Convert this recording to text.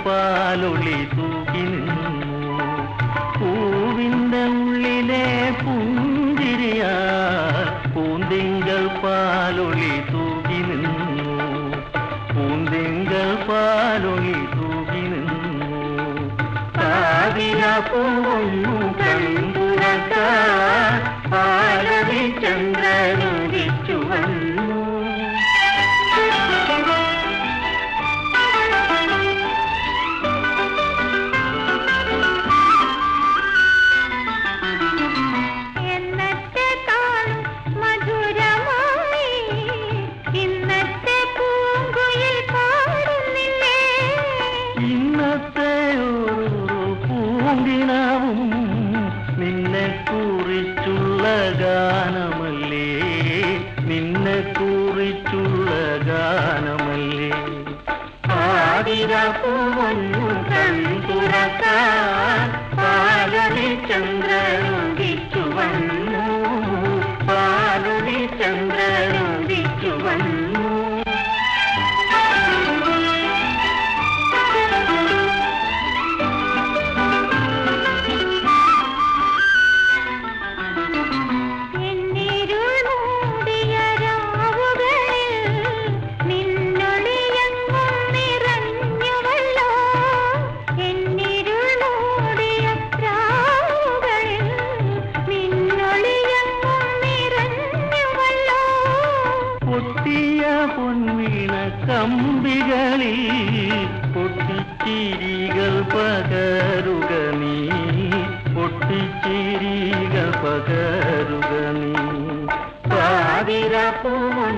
പാലൊളി തൂക്കി നിന്നു. പൂവിൻ്റെ ഉള്ളിലെ പുഞ്ചിരിയാ പൂന്തിങ്കൾ പാലൊളി തൂക്കി നിന്നു. പൂന്തിങ്കൾ പാലൊളി തൂക്കി നിന്നു. പാതിരാപ്പൂവൊന്നു കണ്ടുറക്കാൻ പാലവി ചന്ദ്രനുദിച്ചു വന്നു. നിന്നെ കുറിച്ചുള്ള ഗാനമല്ലേ, നിന്നെ കുറിച്ചുള്ള ഗാനമല്ലേ. പാതിരാപ്പൂവൊന്നു കൺതുറക്കാൻ പാലൊളി ചന്ദ്രനുദിച്ചു വന്നു. പാലൊളി ചന്ദ്രനുദിച്ചു വന്നു. പൊട്ടിയ പൊൻവീണ കമ്പികളിൽ പൊട്ടിച്ചിരികൾ പകരുക നീ, പൊട്ടിച്ചിരികൾ പകരുക നീ. പാതിരാപ്പൂവൊന്നു